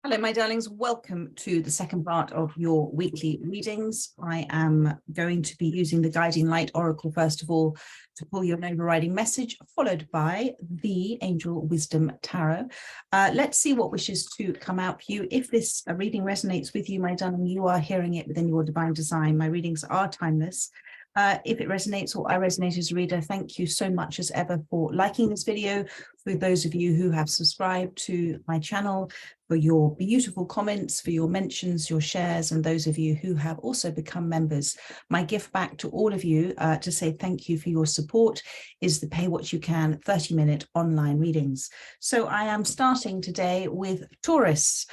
Hello, my darlings. Welcome to the second part of your weekly readings. I am going to be using the Guiding Light Oracle, first of all, to pull you an overriding message, followed by the Angel Wisdom Tarot. Let's see what wishes to come out for you. If this reading resonates with you, my darling, you are hearing it within your divine design. My readings are timeless. If it resonates or I resonate as a reader, thank you so much as ever for liking this video. For those of you who have subscribed to my channel, for your beautiful comments, for your mentions, your shares, and those of you who have also become members. My gift back to all of you to say thank you for your support is the Pay What You Can 30-minute online readings. So I am starting today with Taurus.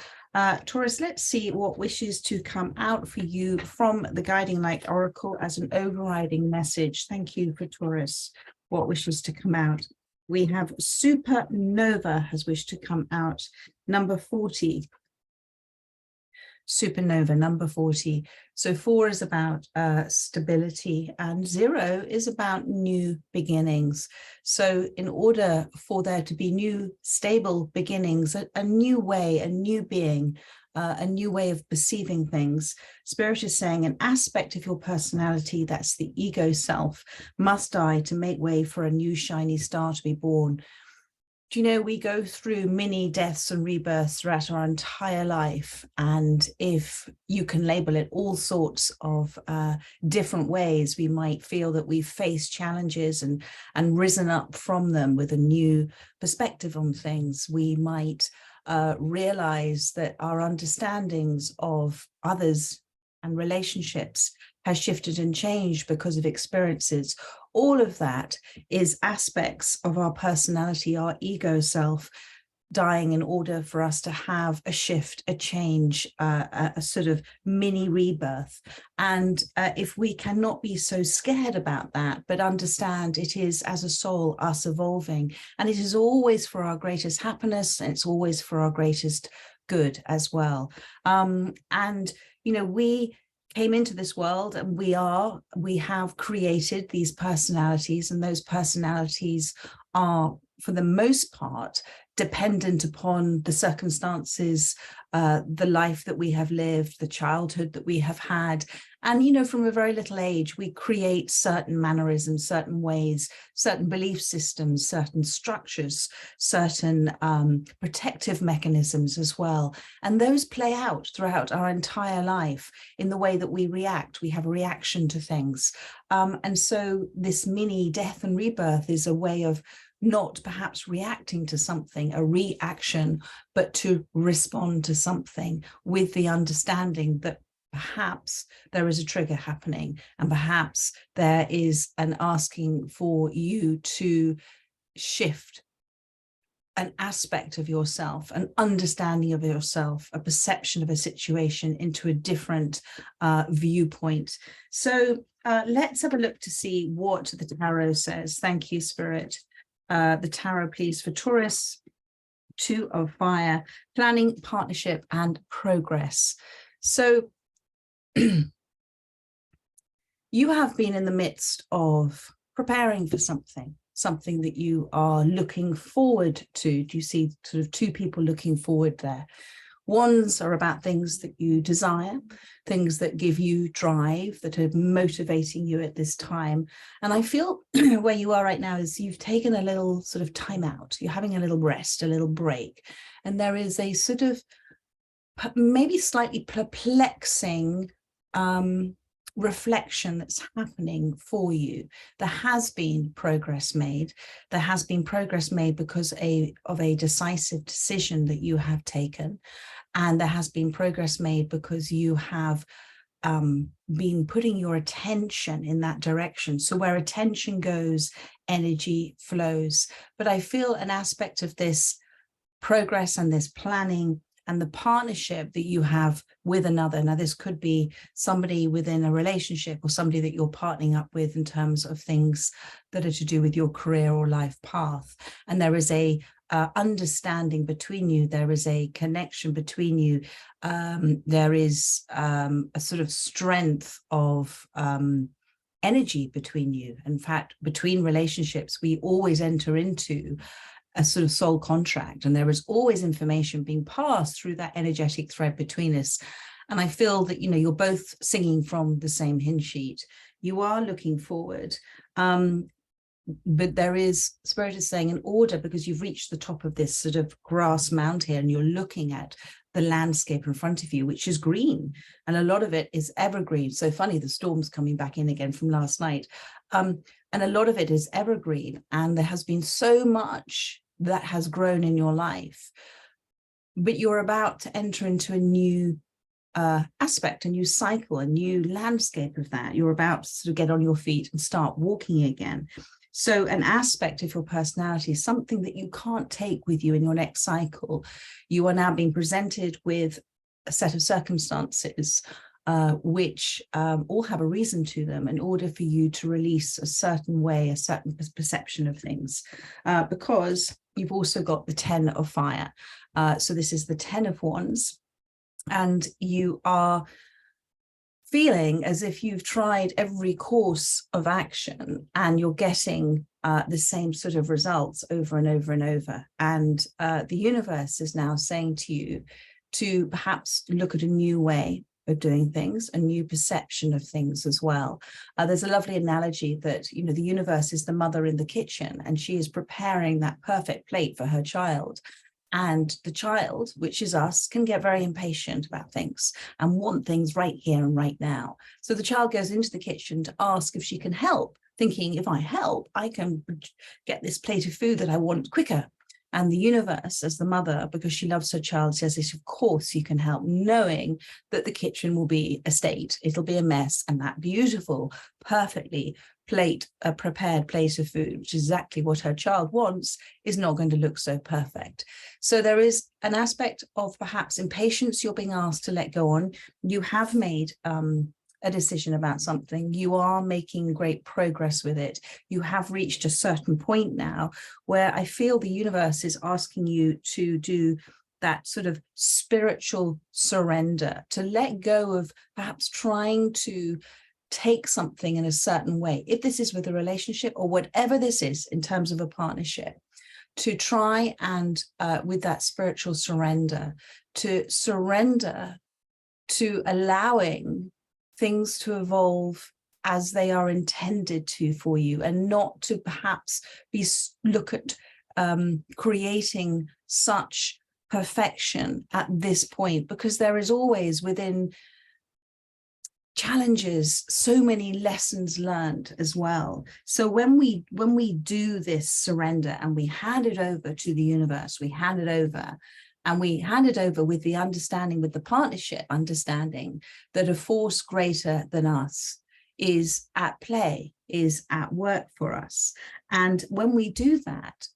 Taurus, let's see what wishes to come out for you from the Guiding Light Oracle as an overriding message. Thank you for Taurus. What wishes to come out? We have Supernova has wished to come out. Number 40. Supernova, number 40. So 4 is about stability and 0 is about new beginnings. So in order for there to be new stable beginnings, a new way, a new being, a new way of perceiving things, Spirit is saying an aspect of your personality, that's the ego self, must die to make way for a new shiny star to be born. Do you know, we go through many deaths and rebirths throughout our entire life, and if you can label it all sorts of different ways, we might feel that we've faced challenges and risen up from them with a new perspective on things. We might realize that our understandings of others and relationships has shifted and changed because of experiences. All of that is aspects of our personality, our ego self, dying in order for us to have a shift, a change, a sort of mini rebirth. And if we cannot be so scared about that, but understand it is as a soul, us evolving, and it is always for our greatest happiness, and it's always for our greatest good as well. And, you know, we came into this world and we have created these personalities, and those personalities are, for the most part, dependent upon the circumstances, the life that we have lived, the childhood that we have had. And, you know, from a very little age, we create certain mannerisms, certain ways, certain belief systems, certain structures, certain protective mechanisms as well. And those play out throughout our entire life in the way that we react. We have a reaction to things. And so this mini death and rebirth is a way of not perhaps reacting to something, a reaction, but to respond to something with the understanding that perhaps there is a trigger happening, and perhaps there is an asking for you to shift an aspect of yourself, an understanding of yourself, a perception of a situation into a different viewpoint. So let's have a look to see what the tarot says. Thank you, Spirit. The tarot, please, for Taurus. 2 of fire, planning, partnership, and progress. So you have been in the midst of preparing for something that you are looking forward to. Do you see sort of 2 people looking forward there? Ones are about things that you desire, things that give you drive, that are motivating you at this time. And I feel where you are right now is you've taken a little sort of time out. You're having a little rest, a little break. And there is a sort of maybe slightly perplexing reflection that's happening for you. There has been progress made. There has been progress made because of a decisive decision that you have taken. And there has been progress made because you have been putting your attention in that direction. So where attention goes, energy flows. But I feel an aspect of this progress and this planning and the partnership that you have with another. Now, this could be somebody within a relationship or somebody that you're partnering up with in terms of things that are to do with your career or life path. And there is a understanding between you. There is a connection between you. There is a sort of strength of energy between you. In fact, between relationships, we always enter into a sort of soul contract, and there is always information being passed through that energetic thread between us. And I feel that, you know, you're both singing from the same hymn sheet. You are looking forward, but there is, Spirit is saying, in order, because you've reached the top of this sort of grass mound here, and you're looking at the landscape in front of you, which is green, and a lot of it is evergreen. So funny, the storm's coming back in again from last night, and a lot of it is evergreen, and there has been so much that has grown in your life, but you're about to enter into a new aspect, a new cycle, a new landscape of that. You're about to sort of get on your feet and start walking again. So an aspect of your personality, something that you can't take with you in your next cycle, you are now being presented with a set of circumstances which all have a reason to them in order for you to release a certain way, a certain perception of things, because you've also got the 10 of fire. So this is the 10 of wands, and you are feeling as if you've tried every course of action and you're getting the same sort of results over and over and over. And the universe is now saying to you to perhaps look at a new way of doing things, a new perception of things as well. There's a lovely analogy that, you know, the universe is the mother in the kitchen, and she is preparing that perfect plate for her child. And the child, which is us, can get very impatient about things and want things right here and right now. So the child goes into the kitchen to ask if she can help, thinking, if I help, I can get this plate of food that I want quicker. And the universe, as the mother, because she loves her child, says this, of course you can help, knowing that the kitchen will be a state, it'll be a mess, and that beautiful, perfectly prepared plate of food, which is exactly what her child wants, is not going to look so perfect. So there is an aspect of perhaps impatience you're being asked to let go on. You have made a decision about something, you are making great progress with it, you have reached a certain point now where I feel the universe is asking you to do that sort of spiritual surrender, to let go of perhaps trying to take something in a certain way, if this is with a relationship or whatever this is in terms of a partnership, to try and with that spiritual surrender, to surrender to allowing things to evolve as they are intended to for you, and not to perhaps look at creating such perfection at this point, because there is always within challenges so many lessons learned as well. So when we do this surrender and we hand it over to the universe, we hand it over, and we hand it over with the understanding, with the partnership understanding, that a force greater than us is at play, is at work for us. And when we do that,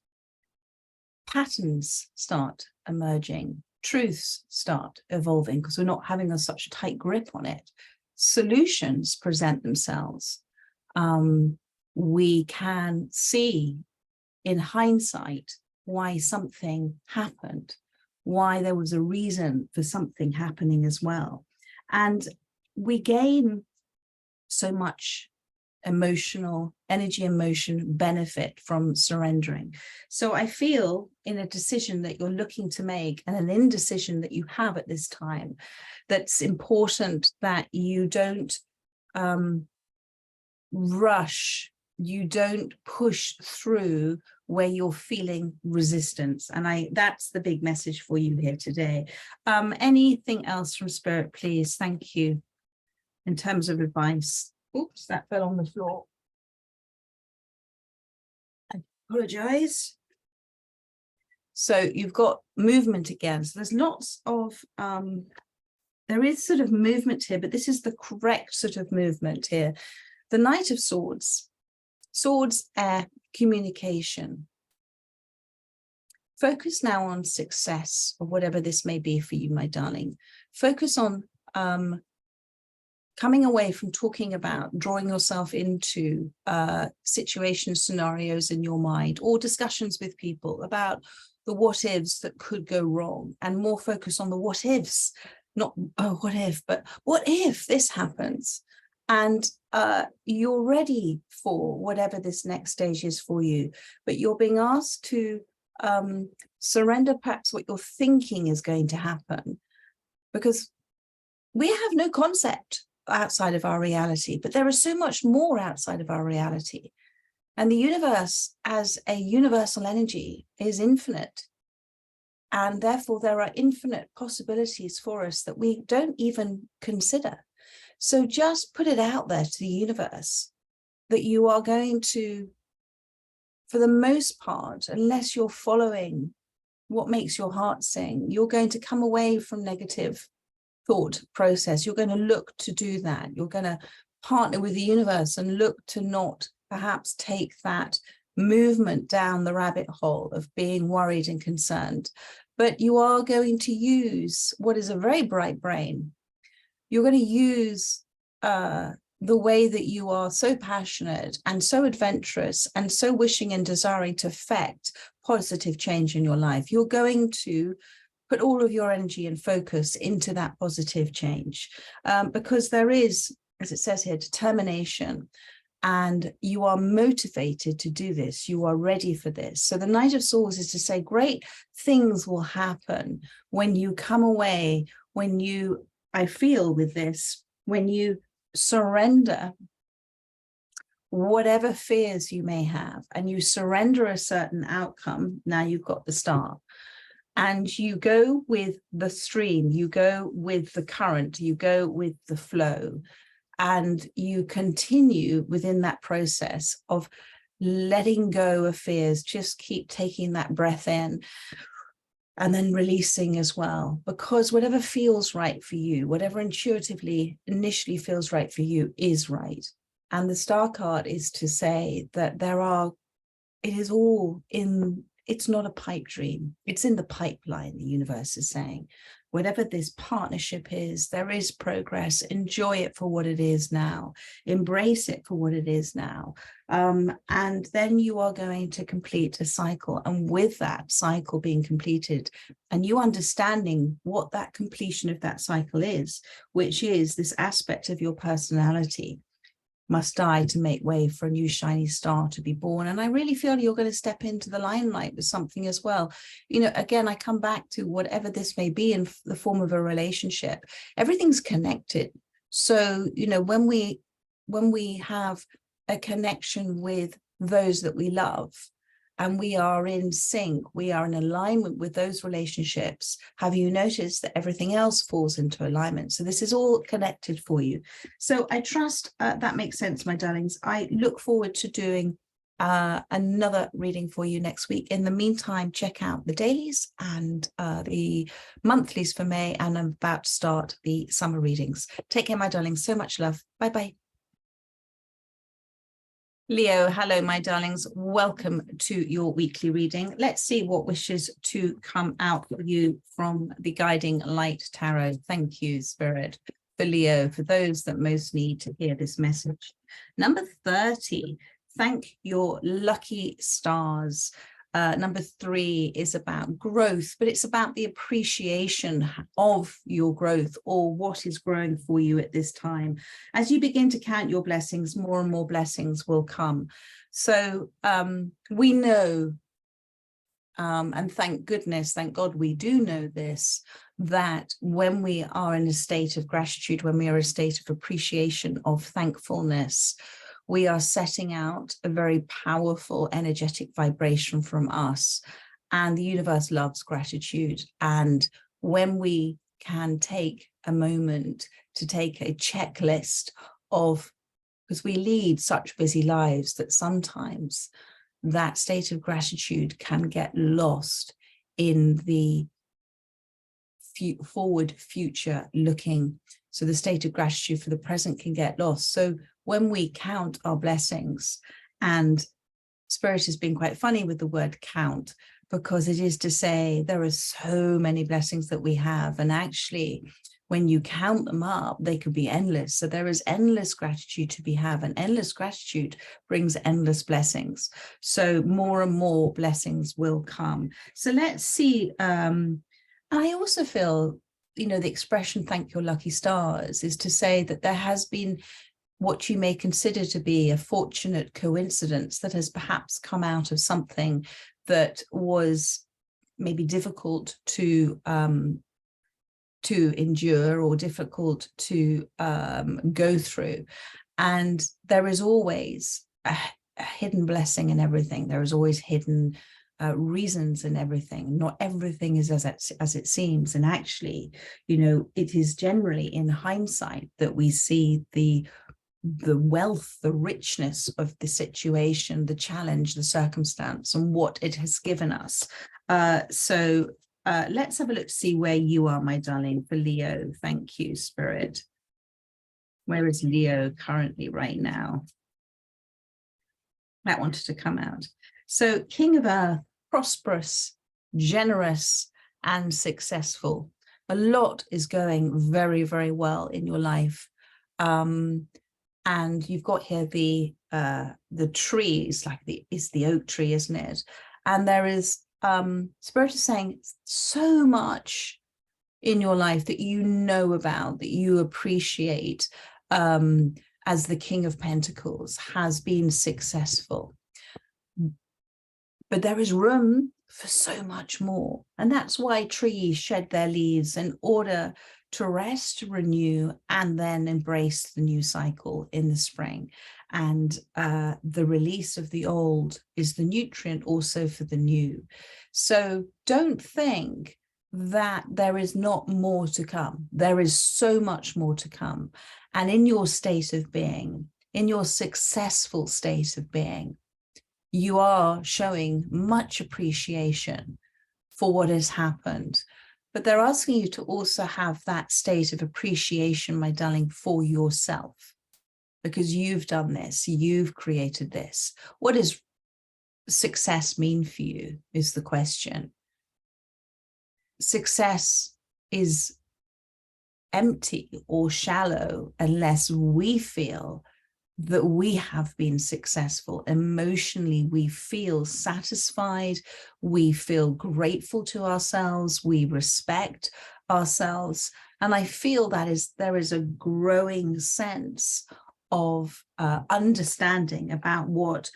patterns start emerging, truths start evolving, because we're not having such a tight grip on it. Solutions present themselves. We can see in hindsight why something happened, why there was a reason for something happening as well. And we gain so much emotional energy, emotion benefit from surrendering. So I feel in a decision that you're looking to make, and an indecision that you have at this time, that's important that you don't rush, you don't push through where you're feeling resistance. And that's the big message for you here today. Anything else from Spirit, please? Thank you. In terms of advice. Oops, that fell on the floor. I apologize. So you've got movement again. So there's lots of, there is sort of movement here, but this is the correct sort of movement here. The Knight of Swords, swords, air, communication. Focus now on success, or whatever this may be for you, my darling. Focus on coming away from talking about drawing yourself into situations, scenarios in your mind, or discussions with people about the what ifs that could go wrong, and more focus on the what ifs, not, oh, what if, but what if this happens? And you're ready for whatever this next stage is for you, but you're being asked to surrender perhaps what you're thinking is going to happen, because we have no concept outside of our reality, but there is so much more outside of our reality. And the universe as a universal energy is infinite. And therefore there are infinite possibilities for us that we don't even consider. So just put it out there to the universe that you are going to, for the most part, unless you're following what makes your heart sing, you're going to come away from negative thought process. You're going to look to do that. You're going to partner with the universe and look to not perhaps take that movement down the rabbit hole of being worried and concerned. But you are going to use what is a very bright brain. You're going to use the way that you are so passionate and so adventurous and so wishing and desiring to affect positive change in your life. You're going to put all of your energy and focus into that positive change, because there is, as it says here, determination, and you are motivated to do this. You are ready for this. So the Knight of Swords is to say great things will happen when you come away, when you, I feel with this, when you surrender whatever fears you may have, and you surrender a certain outcome. Now you've got the Star. And you go with the stream, you go with the current, you go with the flow, and you continue within that process of letting go of fears. Just keep taking that breath in and then releasing as well, because whatever feels right for you, whatever intuitively initially feels right for you is right. And the Star card is to say that it is all in. It's not a pipe dream. It's in the pipeline, the universe is saying. Whatever this partnership is, there is progress. Enjoy it for what it is now. Embrace it for what it is now. And then you are going to complete a cycle. And with that cycle being completed, and you understanding what that completion of that cycle is, which is this aspect of your personality, must die to make way for a new shiny star to be born. And I really feel you're going to step into the limelight with something as well. You know, again, I come back to whatever this may be in the form of a relationship, everything's connected. So, you know, when we have a connection with those that we love, and we are in sync, we are in alignment with those relationships, have you noticed that everything else falls into alignment? So this is all connected for you. So I trust that makes sense, my darlings. I look forward to doing another reading for you next week. In the meantime, check out the dailies and the monthlies for May, and I'm about to start the summer readings. Take care, my darlings. So much love. Bye-bye. Leo, hello, my darlings. Welcome to your weekly reading. Let's see what wishes to come out for you from the Guiding Light Tarot. Thank you, Spirit, for Leo, for those that most need to hear this message. Number 30, thank your lucky stars. Number 3 is about growth, but it's about the appreciation of your growth, or what is growing for you at this time. As you begin to count your blessings, more and more blessings will come. So we know, and thank goodness, thank God we do know this, that when we are in a state of gratitude, when we are in a state of appreciation, of thankfulness, we are setting out a very powerful energetic vibration from us, and the universe loves gratitude. And when we can take a moment to take a checklist of, because we lead such busy lives that sometimes that state of gratitude can get lost in the forward future looking. So the state of gratitude for the present can get lost. So when we count our blessings, and Spirit has been quite funny with the word count, because it is to say there are so many blessings that we have, and actually when you count them up, they could be endless. So there is endless gratitude to be had, and endless gratitude brings endless blessings. So more and more blessings will come. So let's see. I also feel, you know, the expression "thank your lucky stars" is to say that there has been what you may consider to be a fortunate coincidence that has perhaps come out of something that was maybe difficult to endure or difficult to go through. And there is always a hidden blessing in everything. There is always hidden reasons in everything. Not everything is as it seems. And actually, you know, it is generally in hindsight that we see the wealth, the richness of the situation, the challenge, the circumstance, and what it has given us. So let's have a look to see where you are, my darling, for Leo. Thank you, Spirit. Where is Leo currently right now? That wanted to come out. So King of Earth, prosperous, generous, and successful. A lot is going very, very well in your life. And you've got here the trees, like it's the oak tree, isn't it? And there is Spirit is saying so much in your life that you know about, that you appreciate, as the King of Pentacles has been successful. But there is room for so much more. And that's why trees shed their leaves in order to rest, renew, and then embrace the new cycle in the spring. And the release of the old is the nutrient also for the new. So don't think that there is not more to come. There is so much more to come. And in your state of being, in your successful state of being, you are showing much appreciation for what has happened. But they're asking you to also have that state of appreciation, my darling, for yourself, because you've done this, you've created this. What does success mean for you is the question. Success is empty or shallow unless we feel that we have been successful. Emotionally, we feel satisfied, we feel grateful to ourselves, we respect ourselves. And I feel that there is a growing sense of understanding about what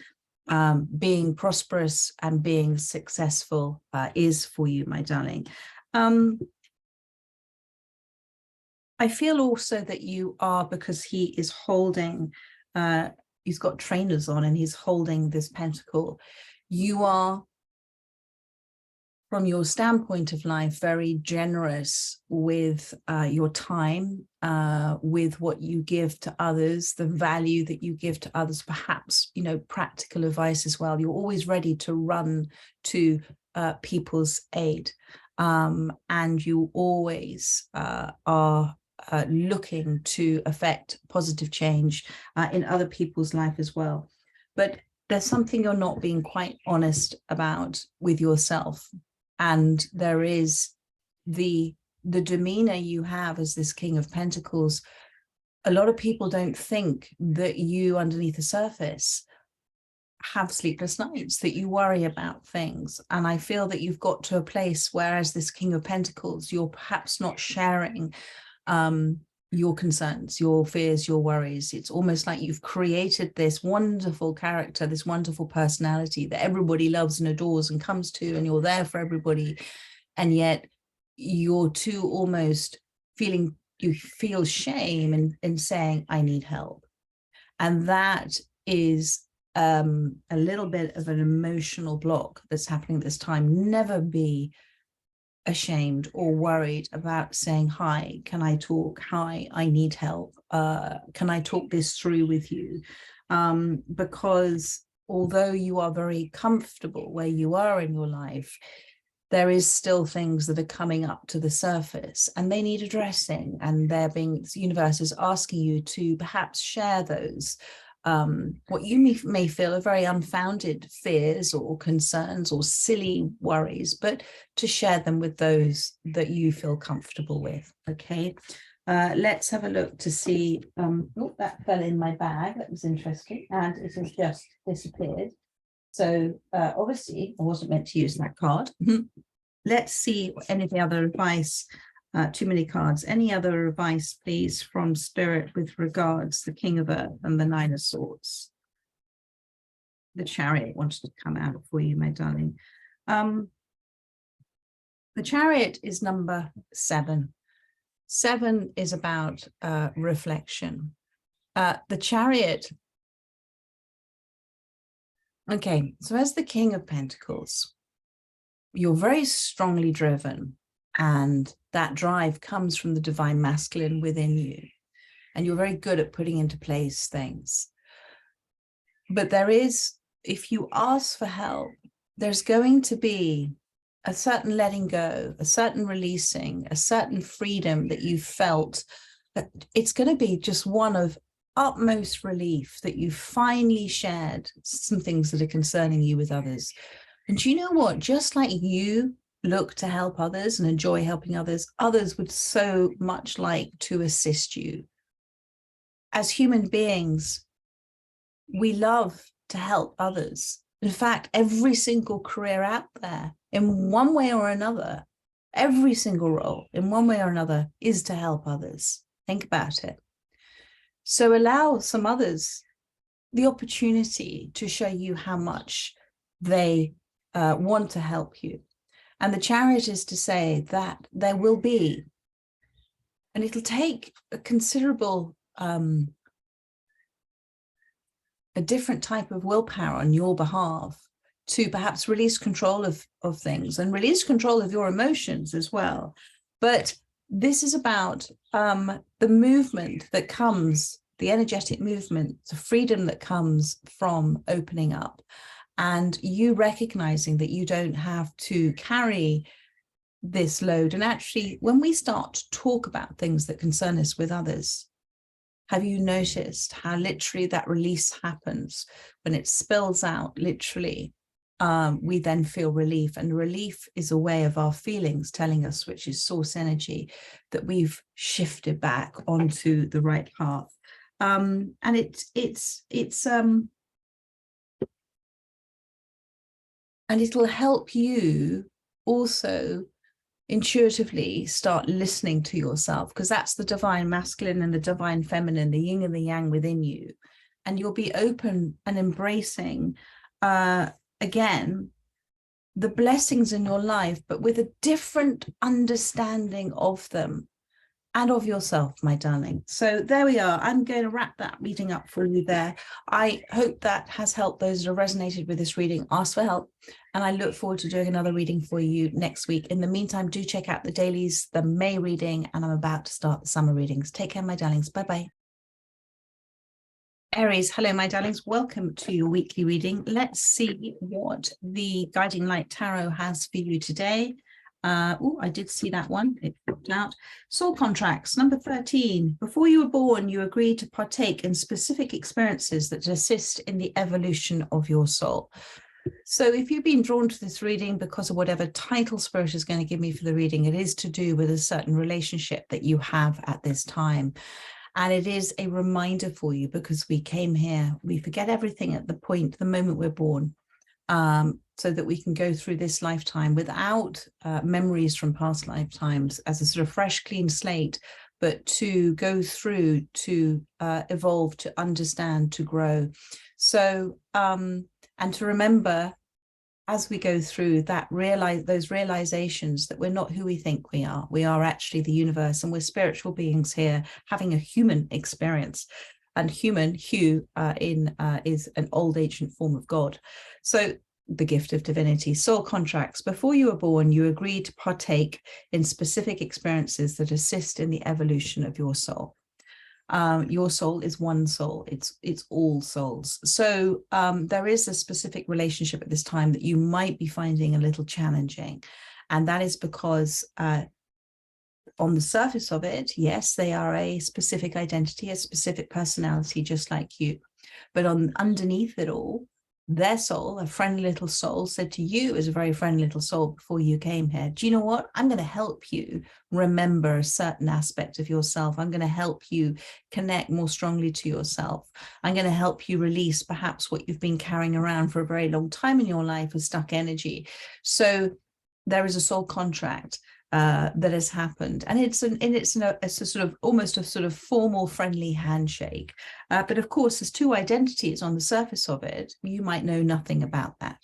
being prosperous and being successful is for you, my darling. I feel also that you are, because he is holding, he's got trainers on and he's holding this pentacle. You are, from your standpoint of life, very generous with your time, with what you give to others, the value that you give to others, perhaps, you know, practical advice as well. You're always ready to run to people's aid. And you always are looking to affect positive change in other people's life as well. But there's something you're not being quite honest about with yourself. And there is the demeanor you have as this King of Pentacles. A lot of people don't think that you, underneath the surface, have sleepless nights, that you worry about things. And I feel that you've got to a place where, as this King of Pentacles, you're perhaps not sharing your concerns, your fears, your worries. It's almost like you've created this wonderful character, this wonderful personality that everybody loves and adores and comes to, and you're there for everybody. And yet you're too almost feeling, you feel shame in saying, I need help. And that is a little bit of an emotional block that's happening at this time. Never be ashamed or worried about saying, hi, can I talk? Hi, I need help. Can I talk this through with you? Because although you are very comfortable where you are in your life, there is still things that are coming up to the surface and they need addressing, and the universe is asking you to perhaps share those what you may feel are very unfounded fears or concerns or silly worries, but to share them with those that you feel comfortable with. Okay, let's have a look to see. Oh, that fell in my bag. That was interesting, and it has just disappeared. So obviously I wasn't meant to use that card. Let's see any of the other advice Too many cards. Any other advice, please, from Spirit with regards the King of Earth and the Nine of Swords? The Chariot wanted to come out for you, my darling. The Chariot is number 7. 7 is about reflection. The Chariot. Okay, so as the King of Pentacles, you're very strongly driven, and that drive comes from the divine masculine within you. And you're very good at putting into place things. But there is, if you ask for help, there's going to be a certain letting go, a certain releasing, a certain freedom that you felt, that it's going to be just one of utmost relief that you finally shared some things that are concerning you with others. And do you know what? Just like you look to help others and enjoy helping others, others would so much like to assist you. As human beings, we love to help others. In fact, every single career out there, in one way or another, every single role in one way or another is to help others. Think about it. So allow some others the opportunity to show you how much they want to help you. And the Chariot is to say that there will be, and it'll take a considerable, a different type of willpower on your behalf to perhaps release control of things and release control of your emotions as well. But this is about the movement that comes, the energetic movement, the freedom that comes from opening up, and you recognizing that you don't have to carry this load. And actually, when we start to talk about things that concern us with others, have you noticed how literally that release happens when it spills out? Literally, we then feel relief, and relief is a way of our feelings telling us, which is source energy, that we've shifted back onto the right path. And and it'll help you also intuitively start listening to yourself, because that's the divine masculine and the divine feminine, the yin and the yang within you. And you'll be open and embracing, again, the blessings in your life, but with a different understanding of them and of yourself, my darling. So there we are. I'm going to wrap that reading up for you there. I hope that has helped those that have resonated with this reading. Ask for help, and I look forward to doing another reading for you next week. In the meantime, do check out the dailies, the May reading, and I'm about to start the summer readings. Take care, my darlings. Bye-bye. Aries, hello, my darlings. Welcome to your weekly reading. Let's see what the Guiding Light Tarot has for you today. Oh, I did see that one. It popped out. Soul contracts, number 13. Before you were born, you agreed to partake in specific experiences that assist in the evolution of your soul. So if you've been drawn to this reading because of whatever title Spirit is going to give me for the reading, it is to do with a certain relationship that you have at this time. And it is a reminder for you, because we came here, we forget everything at the moment we're born, so that we can go through this lifetime without memories from past lifetimes as a sort of fresh, clean slate, but to go through, to evolve, to understand, to grow. So, and to remember, as we go through that, those realizations that we're not who we think we are. We are actually the universe, and we're spiritual beings here having a human experience. And human, Hu, is an old ancient form of God. So the gift of divinity. Soul contracts. Before you were born, you agreed to partake in specific experiences that assist in the evolution of your soul. Your soul is one soul. It's all souls. So there is a specific relationship at this time that you might be finding a little challenging. And that is because on the surface of it, yes, they are a specific identity, a specific personality, just like you. But underneath it all, their soul, a friendly little soul, said to you as a very friendly little soul before you came here, do you know what? I'm going to help you remember a certain aspect of yourself. I'm going to help you connect more strongly to yourself. I'm going to help you release perhaps what you've been carrying around for a very long time in your life as stuck energy. So there is a soul contract. that has happened, and it's a sort of almost a sort of formal, friendly handshake. But of course, there's two identities on the surface of it. You might know nothing about that,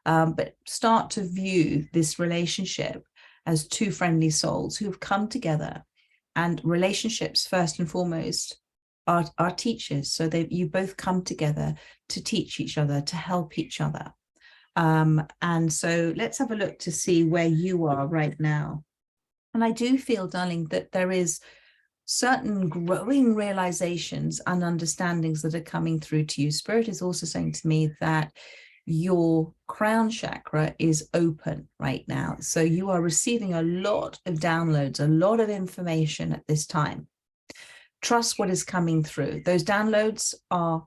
but start to view this relationship as two friendly souls who have come together. And relationships, first and foremost, are teachers. So you both come together to teach each other, to help each other. And so let's have a look to see where you are right now. And I do feel, darling, that there is certain growing realizations and understandings that are coming through to you. Spirit is also saying to me that your crown chakra is open right now. So you are receiving a lot of downloads, a lot of information at this time. Trust what is coming through. Those downloads are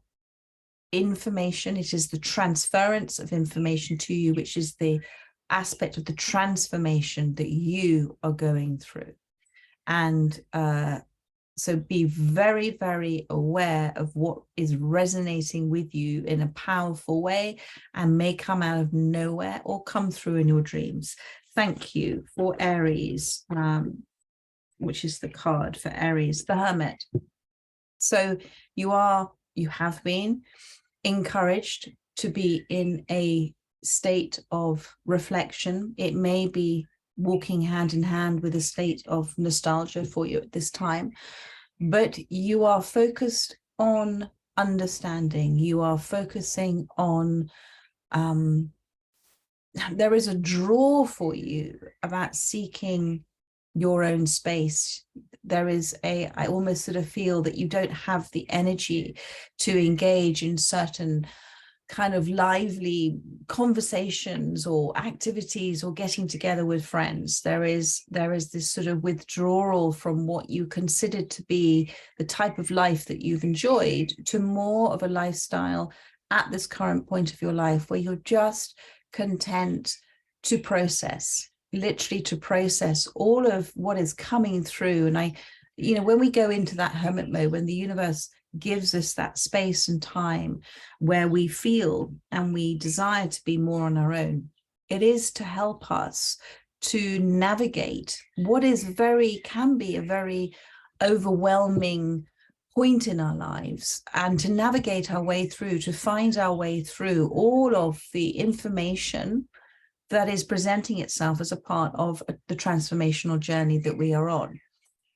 information. It is the transference of information to you, which is the aspect of the transformation that you are going through. And so be very, very aware of what is resonating with you in a powerful way and may come out of nowhere or come through in your dreams. Thank you for Aries, which is the card for Aries, the Hermit. So you have been encouraged to be in a state of reflection. It may be walking hand in hand with a state of nostalgia for you at this time, but you are focused on understanding. You are focusing on, there is a draw for you about seeking your own space. There is I almost sort of feel that you don't have the energy to engage in certain kind of lively conversations or activities or getting together with friends. There is this sort of withdrawal from what you considered to be the type of life that you've enjoyed to more of a lifestyle at this current point of your life where you're just content to process, literally to process all of what is coming through. And when we go into that hermit mode, when the universe gives us that space and time where we feel and we desire to be more on our own, it is to help us to navigate what can be a very overwhelming point in our lives, and to navigate our way through, to find our way through all of the information that is presenting itself as a part of the transformational journey that we are on.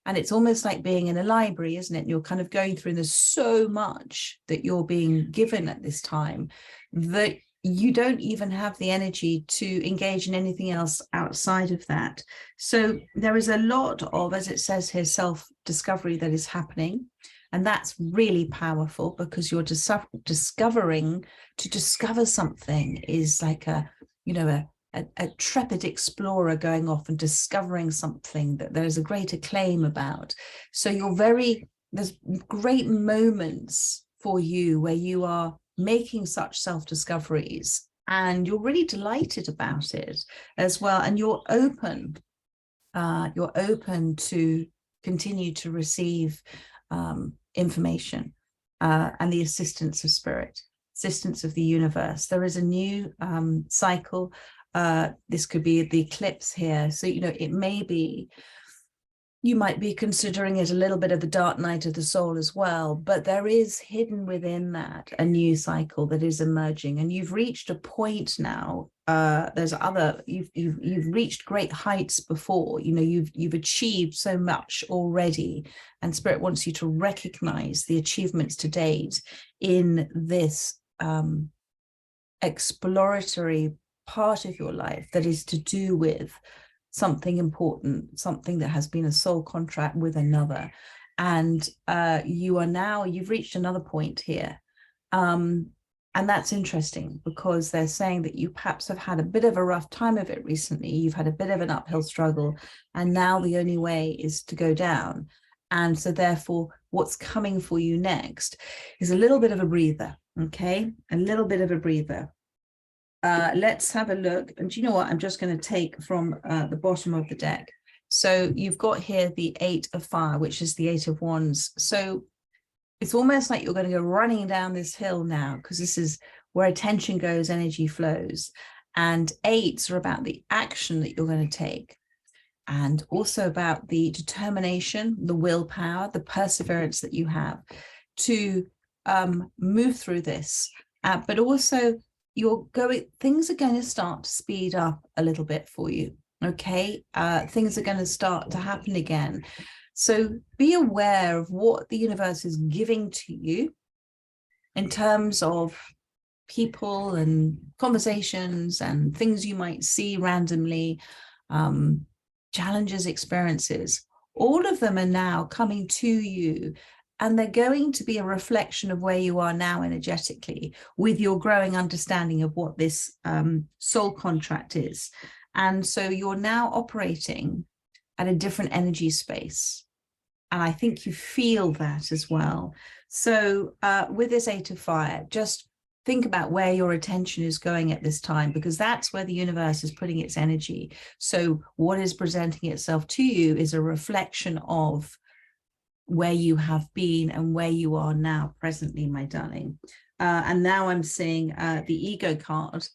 And it's almost like being in a library, isn't it? You're kind of going through, and there's so much that you're being given at this time that you don't even have the energy to engage in anything else outside of that. So there is a lot of, as it says here, self-discovery that is happening. And that's really powerful because you're discovering, to discover something is like a trepid explorer going off and discovering something that there's a great acclaim about. So there's great moments for you where you are making such self-discoveries and you're really delighted about it as well. And you're open to continue to receive information and the assistance of spirit, assistance of the universe. There is a new cycle. This could be the eclipse here. So, it may be, you might be considering it a little bit of the dark night of the soul as well, but there is hidden within that a new cycle that is emerging. And you've reached a point now, you've reached great heights before, you've achieved so much already. And Spirit wants you to recognize the achievements to date in this exploratory part of your life that is to do with something important, something that has been a soul contract with another. And you've reached another point here. And that's interesting because they're saying that you perhaps have had a bit of a rough time of it recently. You've had a bit of an uphill struggle, and now the only way is to go down. And so therefore, what's coming for you next is a little bit of a breather, okay? A little bit of a breather. Let's have a look. And do you know what? I'm just going to take from the bottom of the deck. So you've got here the 8 of Fire, which is the 8 of Wands. So it's almost like you're going to go running down this hill now, because this is where attention goes, energy flows. And 8s are about the action that you're going to take. and also about the determination, the willpower, the perseverance that you have to move through this. But also things are going to start to speed up a little bit for you. Okay, things are going to start to happen again. So be aware of what the universe is giving to you in terms of people and conversations and things you might see randomly, challenges, experiences. All of them are now coming to you, and they're going to be a reflection of where you are now energetically with your growing understanding of what this soul contract is. And so you're now operating at a different energy space. And I think you feel that as well. So with this 8 of fire, just think about where your attention is going at this time, because that's where the universe is putting its energy. So what is presenting itself to you is a reflection of where you have been and where you are now presently, my darling. And now I'm seeing the ego card,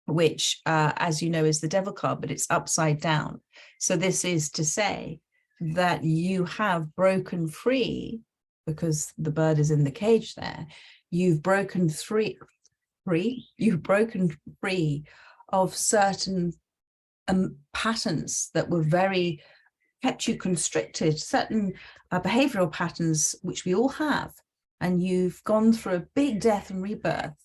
which, as you know, is the devil card, but it's upside down. So this is to say that you have broken free, because the bird is in the cage there. You've broken free of certain patterns that were kept you constricted, certain behavioral patterns, which we all have. And you've gone through a big death and rebirth.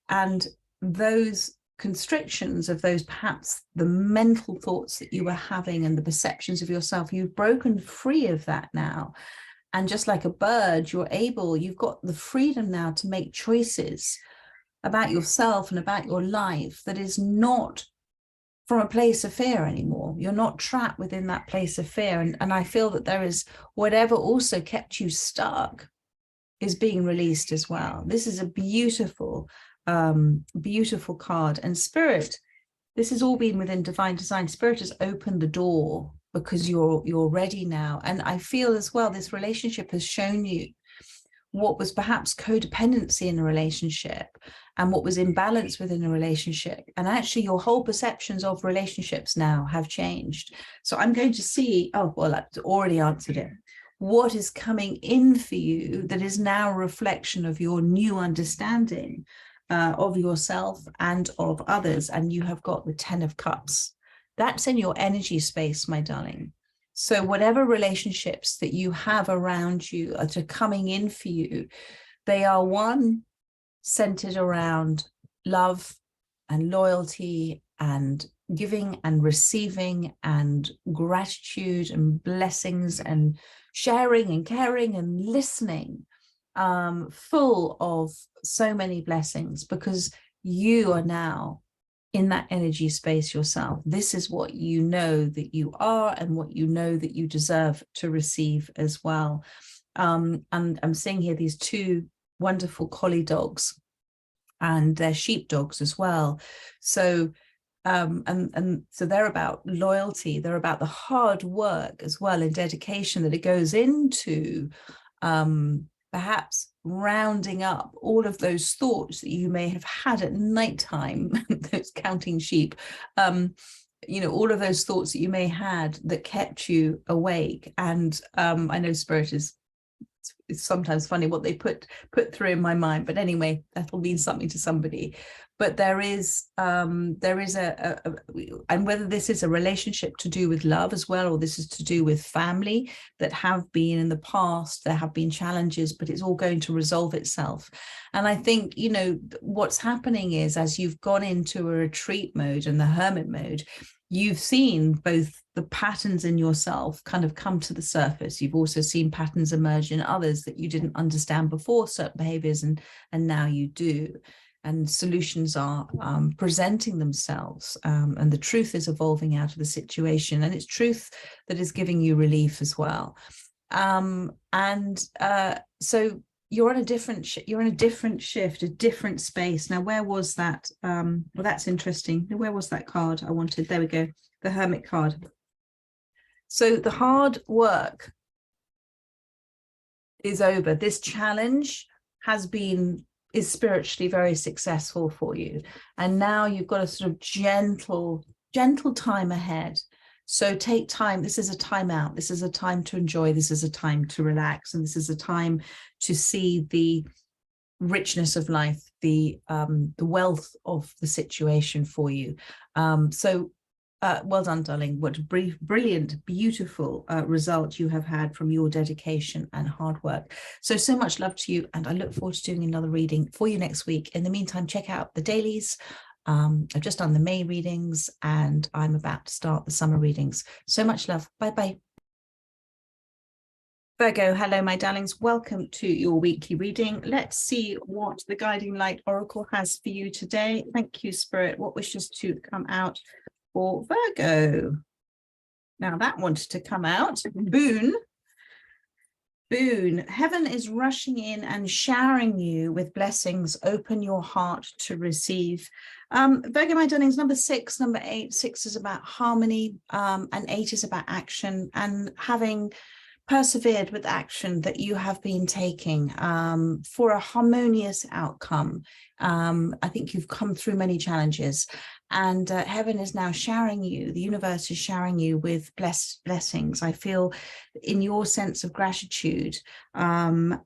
And those constrictions of those, perhaps the mental thoughts that you were having and the perceptions of yourself, you've broken free of that now. And just like a bird, you've got the freedom now to make choices about yourself and about your life that is not from a place of fear anymore. You're not trapped within that place of fear. And I feel that there is whatever also kept you stuck is being released as well. This is a beautiful, beautiful card. And Spirit, this has all been within divine design. Spirit has opened the door because you're ready now. And I feel as well, this relationship has shown you what was perhaps codependency in a relationship and what was imbalance within a relationship. And actually your whole perceptions of relationships now have changed. So I'm going to see, oh, well, I've already answered it. What is coming in for you that is now a reflection of your new understanding of yourself and of others. And you have got the 10 of Cups. That's in your energy space, my darling. So whatever relationships that you have around you that are coming in for you, they are one centered around love and loyalty and giving and receiving and gratitude and blessings and sharing and caring and listening, full of so many blessings, because you are now in that energy space yourself. This is what you know that you are and what you know that you deserve to receive as well. And I'm seeing here these two wonderful collie dogs, and they're sheep dogs as well. So and so they're about loyalty, they're about the hard work as well and dedication that it goes into perhaps rounding up all of those thoughts that you may have had at nighttime, those counting sheep, you know, all of those thoughts that you may had that kept you awake. And I know Spirit it's sometimes funny what they put through in my mind, but anyway, that'll mean something to somebody. But there is and whether this is a relationship to do with love as well, or this is to do with family that have been in the past, there have been challenges, but it's all going to resolve itself. And I think, you know, what's happening is, as you've gone into a retreat mode and the hermit mode, you've seen both the patterns in yourself kind of come to the surface. You've also seen patterns emerge in others that you didn't understand before, certain behaviors, and now you do. And solutions are presenting themselves, and the truth is evolving out of the situation, and it's truth that is giving you relief as well. So you're on a different shift, a different space. Now, where was that? Well, that's interesting. Where was that card I wanted? There we go, the Hermit card. So the hard work is over. This challenge is spiritually very successful for you. And now you've got a sort of gentle time ahead. So take time. This is a time out. This is a time to enjoy. This is a time to relax. And this is a time to see the richness of life, the wealth of the situation for you. Well done, darling. What a brilliant, beautiful result you have had from your dedication and hard work. So much love to you. And I look forward to doing another reading for you next week. In the meantime, check out the dailies. I've just done the May readings and I'm about to start the summer readings. So much love. Bye-bye. Virgo, hello, my darlings. Welcome to your weekly reading. Let's see what the Guiding Light Oracle has for you today. Thank you, Spirit. What wishes to come out for Virgo? Now that wanted to come out. Boon. Boon. Heaven is rushing in and showering you with blessings. Open your heart to receive. Virgo, my darlings, number 6, number 8. 6 is about harmony, and 8 is about action and having persevered with action that you have been taking for a harmonious outcome. I think you've come through many challenges, and heaven is now showering you, the universe is showering you with blessings. I feel in your sense of gratitude, and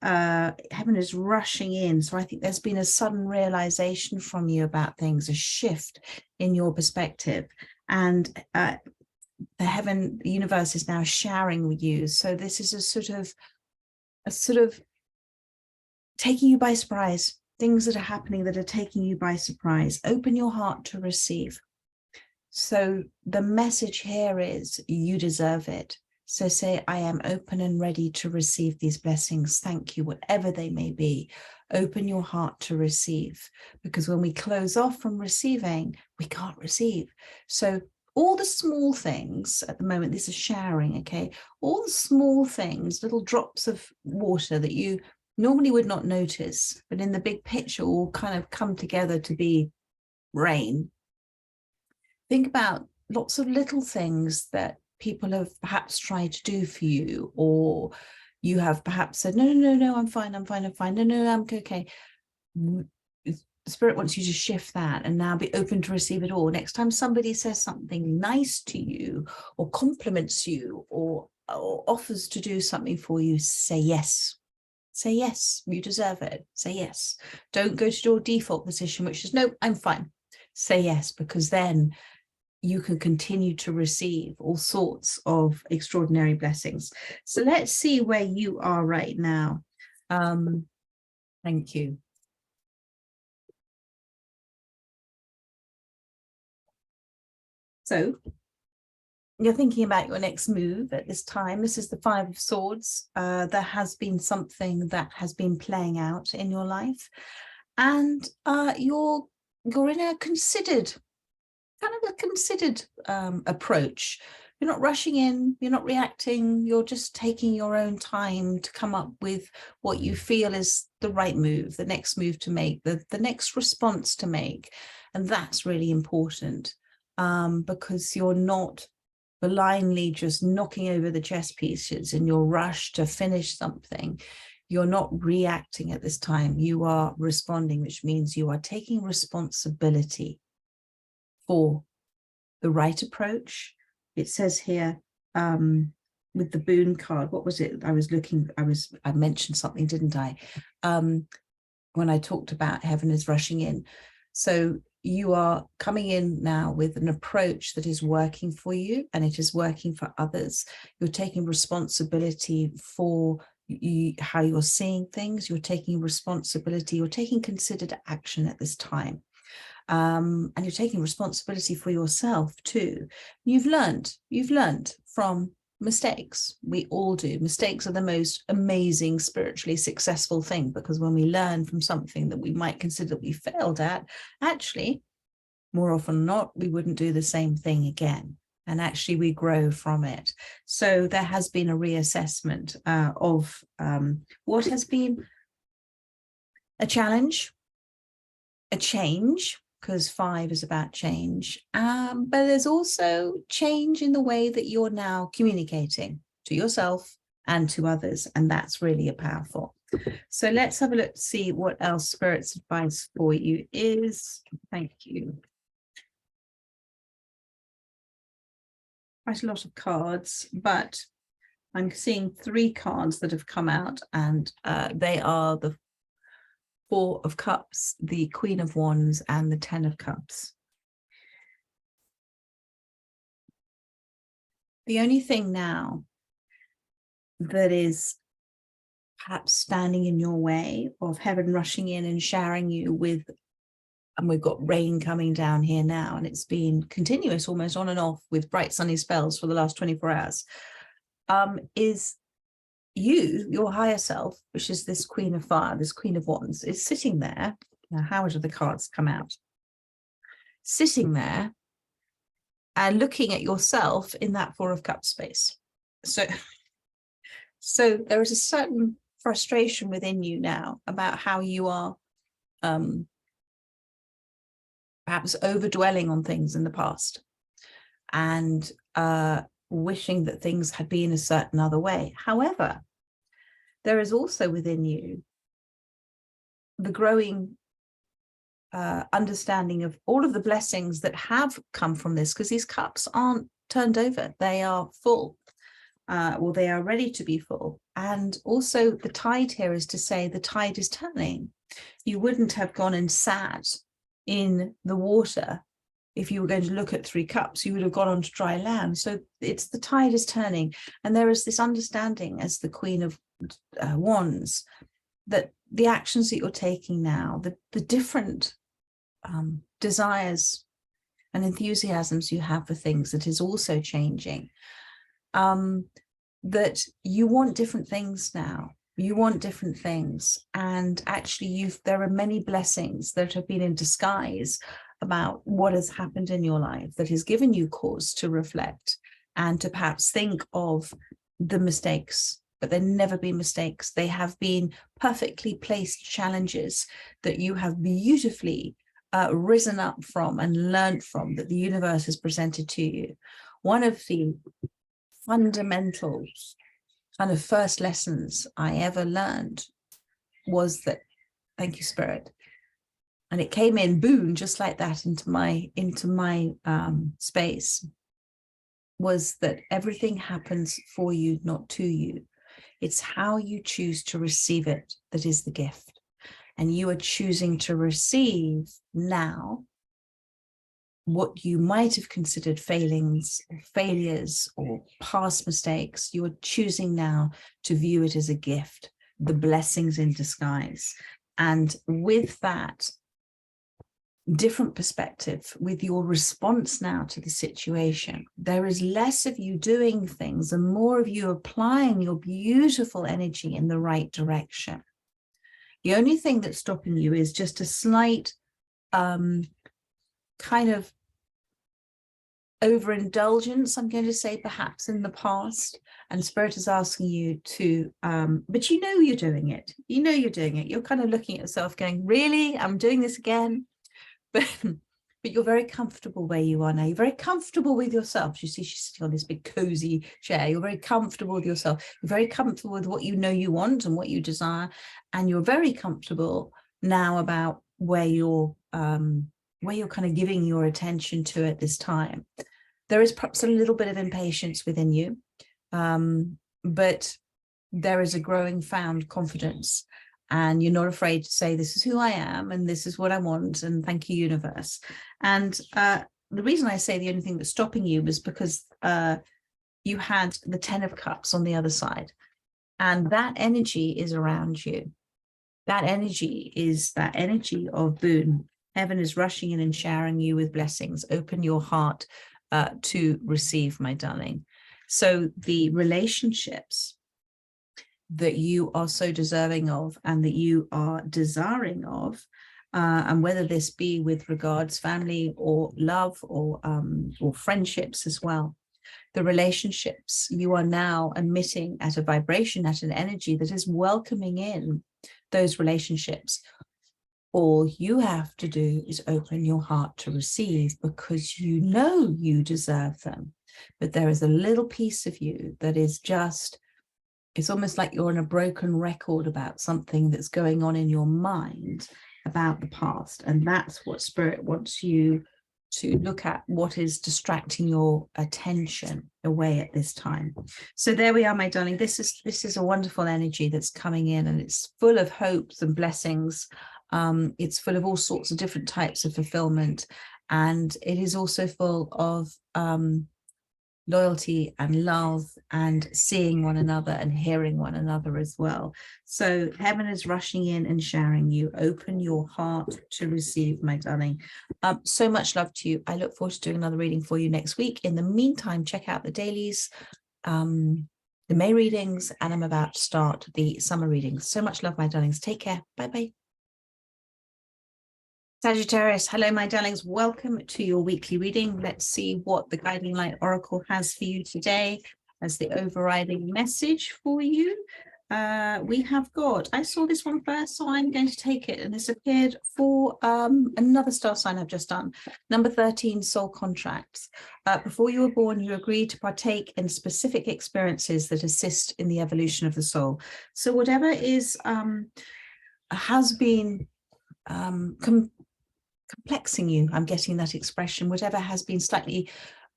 heaven is rushing in. So I think there's been a sudden realization from you about things, a shift in your perspective, and the universe is now showering with you. So this is a sort of taking you by surprise, things that are happening that are taking you by surprise. Open your heart to receive. So the message here is you deserve it. So say, I am open and ready to receive these blessings. Thank you, whatever they may be. Open your heart to receive, because when we close off from receiving, we can't receive. So all the small things at the moment, this is showering, okay? All the small things, little drops of water that you normally would not notice, but in the big picture will kind of come together to be rain. Think about lots of little things that people have perhaps tried to do for you, or you have perhaps said, no, I'm fine. No, I'm okay. Spirit wants you to shift that and now be open to receive it all. Next time somebody says something nice to you or compliments you or offers to do something for you, say yes. Say yes, you deserve it. Say yes. Don't go to your default position, which is, no, I'm fine. Say yes, because then you can continue to receive all sorts of extraordinary blessings. So let's see where you are right now. Thank you. So you're thinking about your next move at this time. This is the 5 of Swords. There has been something that has been playing out in your life, and you're in a considered, approach. You're not rushing in, you're not reacting, you're just taking your own time to come up with what you feel is the right move, the next move to make, the next response to make. And that's really important, because you're not blindly just knocking over the chess pieces in your rush to finish something. You're not reacting at this time. You are responding, which means you are taking responsibility for the right approach. It says here, with the boon card, what was it? I mentioned something, didn't I? When I talked about heaven is rushing in. So you are coming in now with an approach that is working for you, and it is working for others. You're taking responsibility for how you're seeing things. You're taking responsibility. You're taking considered action at this time. And you're taking responsibility for yourself too. You've learned from mistakes. We all do. Mistakes are the most amazing, spiritually successful thing, because when we learn from something that we might consider that we failed at, actually, more often than not, we wouldn't do the same thing again. And actually we grow from it. So there has been a reassessment of what has been a challenge, a change, because 5 is about change, but there's also change in the way that you're now communicating to yourself and to others, and that's really powerful. So let's have a look to see what else Spirit's advice for you is. Thank you. quite a lot of cards, but I'm seeing 3 cards that have come out, and they are the Four of Cups, the Queen of Wands, and the 10 of Cups. The only thing now that is perhaps standing in your way of heaven rushing in and showering you with, and we've got rain coming down here now, and it's been continuous, almost on and off with bright sunny spells for the last 24 hours, is you, your higher self, which is this Queen of Fire, this Queen of Wands, is sitting there. Now, how do the cards come out? Sitting there and looking at yourself in that Four of Cups space. So there is a certain frustration within you now about how you are perhaps overdwelling on things in the past, and wishing that things had been a certain other way. However, there is also within you the growing understanding of all of the blessings that have come from this, because these cups aren't turned over, they are full, or they are ready to be full. And also the tide here is to say the tide is turning. You wouldn't have gone and sat in the water if you were going to look at 3 cups. You would have gone onto dry land. So it's the tide is turning, and there is this understanding as the Queen of Wands that the actions that you're taking now, the different desires and enthusiasms you have for things, that is also changing. That you want different things now. You want different things, and actually there are many blessings that have been in disguise about what has happened in your life that has given you cause to reflect and to perhaps think of the mistakes. But they've never been mistakes. They have been perfectly placed challenges that you have beautifully risen up from and learned from, that the universe has presented to you. One of the fundamental kind of first lessons I ever learned was that, thank you, Spirit, and it came in, boom, just like that into my space, was that everything happens for you, not to you. It's how you choose to receive it that is the gift. And you are choosing to receive now what you might have considered failings or failures or past mistakes. You are choosing now to view it as a gift, the blessings in disguise. And with that different perspective, with your response now to the situation, there is less of you doing things and more of you applying your beautiful energy in the right direction. The only thing that's stopping you is just a slight kind of overindulgence, I'm going to say, perhaps in the past, and Spirit is asking you to, but you know you're doing it. You know you're doing it. You're kind of looking at yourself going, really? I'm doing this again? But you're very comfortable where you are now. You're very comfortable with yourself. You see, she's sitting on this big cozy chair. You're very comfortable with yourself. You're very comfortable with what you know you want and what you desire. And you're very comfortable now about where you're kind of giving your attention to at this time. There is perhaps a little bit of impatience within you, but there is a growing found confidence. And you're not afraid to say, this is who I am, and this is what I want, and thank you, universe. And the reason I say the only thing that's stopping you is because you had the 10 of Cups on the other side, and that energy is around you. That energy is that energy of boon. Heaven is rushing in and showering you with blessings. Open your heart to receive, my darling. So the relationships that you are so deserving of and that you are desiring of, and whether this be with regards family or love or friendships as well, the relationships, you are now emitting at a vibration, at an energy that is welcoming in those relationships. All you have to do is open your heart to receive, because you know you deserve them. But there is a little piece of you that is just, it's almost like you're on a broken record about something that's going on in your mind about the past. And that's what Spirit wants you to look at what is distracting your attention away at this time. So there we are, my darling. This is a wonderful energy that's coming in, and it's full of hopes and blessings. It's full of all sorts of different types of fulfillment, and it is also full of loyalty and love and seeing one another and hearing one another as well. So heaven is rushing in and showering you. Open your heart to receive, my darling. So much love to you. I look forward to doing another reading for you next week. In the meantime, check out the dailies, the May readings, and I'm about to start the summer readings. So much love, my darlings. Take care. Bye-bye. Sagittarius, hello, my darlings. Welcome to your weekly reading. Let's see what the Guiding Light Oracle has for you today as the overriding message for you. We have got, I saw this one first, so I'm going to take it, and this appeared for another star sign I've just done. Number 13, soul contracts. Before you were born, you agreed to partake in specific experiences that assist in the evolution of the soul. So whatever is has been complexing you, I'm getting that expression, whatever has been slightly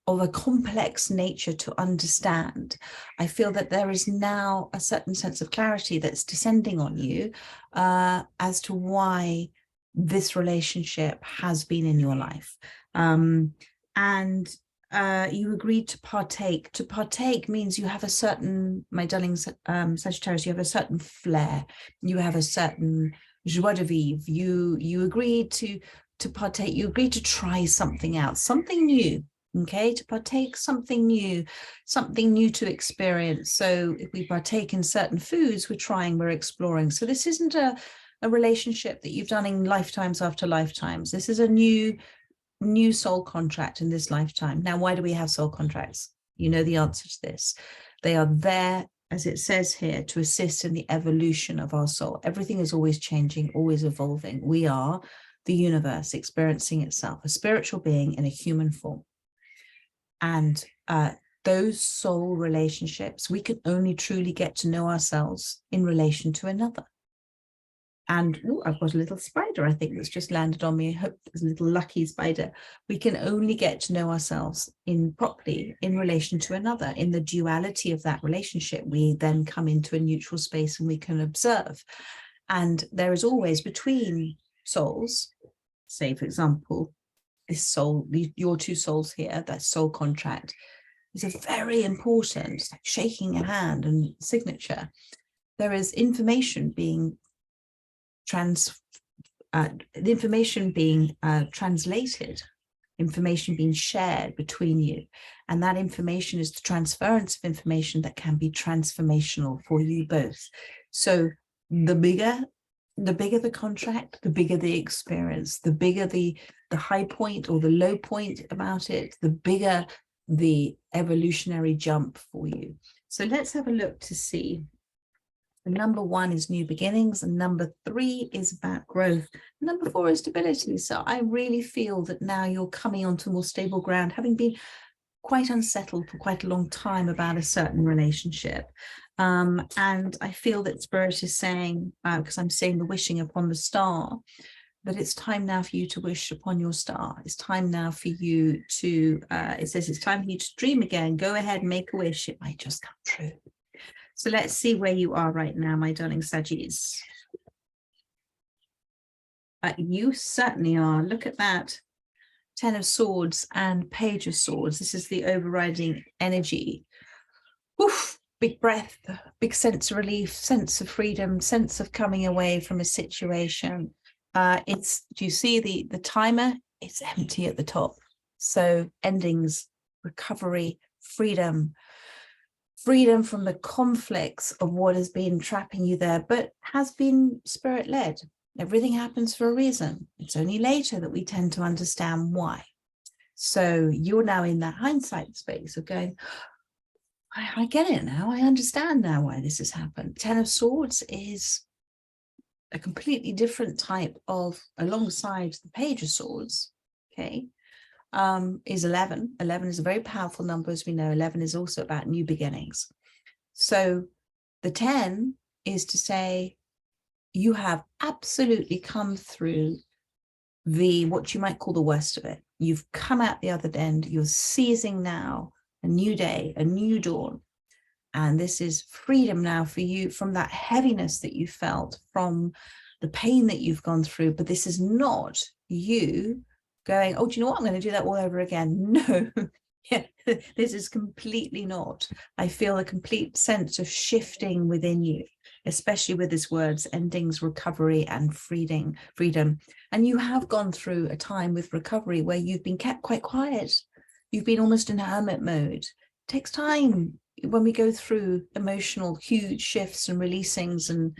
of a complex nature to understand, I feel that there is now a certain sense of clarity that's descending on you as to why this relationship has been in your life. And you agreed to partake. To partake means you have a certain, my darling Sagittarius, you have a certain flair, you have a certain joie de vivre. You agreed to partake, you agreed to try something out, something new, okay, to partake something new to experience. So if we partake in certain foods, we're trying, we're exploring. So this isn't a relationship that you've done in lifetimes after lifetimes. This is a new soul contract in this lifetime. Now, why do we have soul contracts? You know the answer to this. They are there, as it says here, to assist in the evolution of our soul. Everything is always changing, always evolving. We are the universe experiencing itself, a spiritual being in a human form. And those soul relationships, we can only truly get to know ourselves in relation to another. And I've got a little spider, I think, that's just landed on me. I hope it's a little lucky spider. We can only get to know ourselves properly in relation to another. In the duality of that relationship, we then come into a neutral space and we can observe. And there is always between souls, say, for example, this soul, your two souls here, that soul contract is a very important, like shaking a hand and signature. There is information being translated, information being shared between you, and that information is the transference of information that can be transformational for you both. So the bigger the contract, the bigger the experience, the bigger the high point or the low point about it, the bigger the evolutionary jump for you. So let's have a look to see. Number 1 is new beginnings, and number 3 is about growth. Number 4 is stability. So I really feel that now you're coming onto more stable ground, having been quite unsettled for quite a long time about a certain relationship. And I feel that Spirit is saying, because I'm seeing the wishing upon the star, that it's time now for you to wish upon your star. It's time now for you to, it says it's time for you to dream again. Go ahead, make a wish. It might just come true. So let's see where you are right now, my darling Saggies. You certainly are. Look at that. 10 of Swords and Page of Swords. This is the overriding energy. Oof, big breath, big sense of relief, sense of freedom, sense of coming away from a situation. Do you see the timer? It's empty at the top. So endings, recovery, freedom from the conflicts of what has been trapping you there, but has been Spirit-led. Everything happens for a reason. It's only later that we tend to understand why. So you're now in that hindsight space of going, I get it now. I understand now why this has happened. 10 of Swords is a completely different type of, alongside the Page of Swords, okay, is 11. 11 is a very powerful number, as we know. 11 is also about new beginnings. So the 10 is to say, you have absolutely come through what you might call the worst of it. You've come out the other end. You're seizing now a new day, a new dawn. And this is freedom now for you from that heaviness that you felt, from the pain that you've gone through. But this is not you going, oh, do you know what? I'm going to do that all over again. No, yeah, this is completely not. I feel a complete sense of shifting within you, especially with these words, endings, recovery, and freedom. And you have gone through a time with recovery where you've been kept quite quiet. You've been almost in hermit mode. It takes time when we go through emotional, huge shifts and releasings and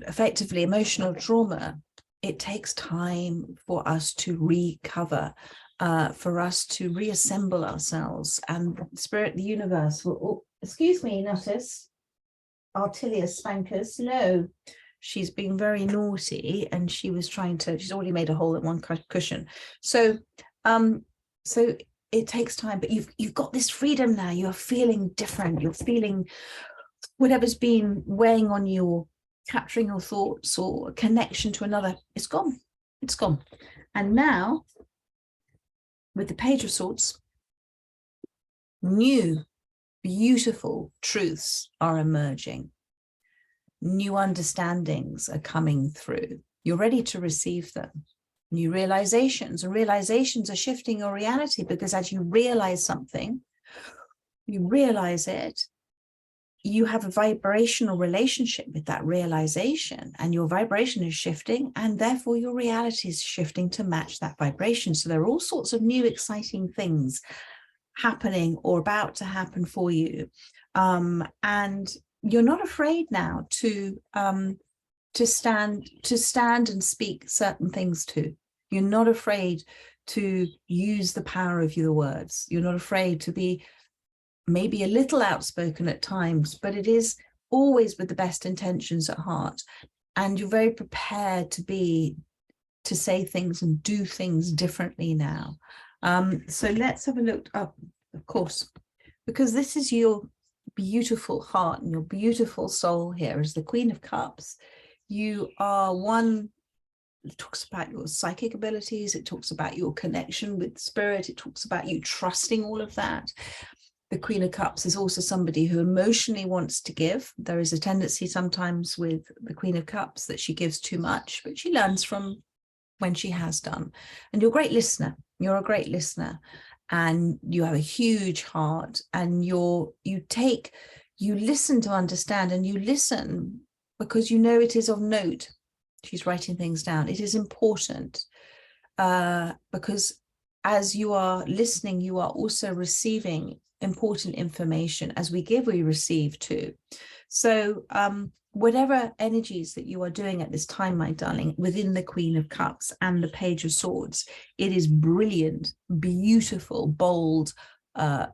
effectively emotional trauma. It takes time for us to recover, for us to reassemble ourselves, and spirit, the universe will, oh, excuse me, Nutters, Artilius Spankers, no, she's been very naughty and she was trying to, she's already made a hole in one cushion. So it takes time, but you've got this freedom now. You're feeling different. You're feeling whatever's been weighing on you, or capturing your thoughts, or a connection to another, it's gone. It's gone. And now, with the Page of Swords, new, beautiful truths are emerging. New understandings are coming through. You're ready to receive them. New realizations, and realizations are shifting your reality, because as you realize something, you realize it, you have a vibrational relationship with that realization, and your vibration is shifting, and therefore your reality is shifting to match that vibration. So there are all sorts of new exciting things happening or about to happen for you. And you're not afraid now to stand and speak certain things too. You're not afraid to use the power of your words. You're not afraid to be maybe a little outspoken at times, but it is always with the best intentions at heart. And you're very prepared to say things and do things differently now. So let's have a look up, of course, because this is your beautiful heart and your beautiful soul here as the Queen of Cups. You are one. It talks about your psychic abilities. It talks about your connection with spirit. It talks about you trusting all of that. The Queen of Cups is also somebody who emotionally wants to give. There is a tendency sometimes with the Queen of Cups that she gives too much, but she learns from when she has done. And you're a great listener. You're a great listener, and you have a huge heart, and you listen to understand, and you listen because you know it is of note. She's writing things down. It is important because as you are listening, you are also receiving important information. As we give, we receive too. So whatever energies that you are doing at this time, my darling, within the Queen of Cups and the Page of Swords, it is brilliant, beautiful, bold,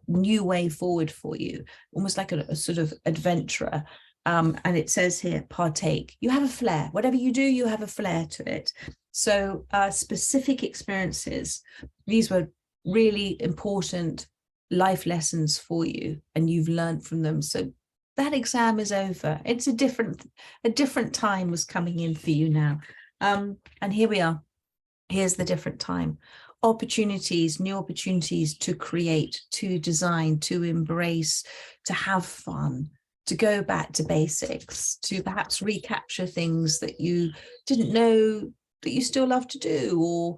new way forward for you, almost like a sort of adventurer. And it says here, partake. You have a flair. Whatever you do, you have a flair to it. So specific experiences, these were really important life lessons for you, and you've learned from them. So that exam is over. It's a different time was coming in for you now. And here we are. Here's the different time. Opportunities, new opportunities to create, to design, to embrace, to have fun, to go back to basics, to perhaps recapture things that you didn't know that you still love to do, or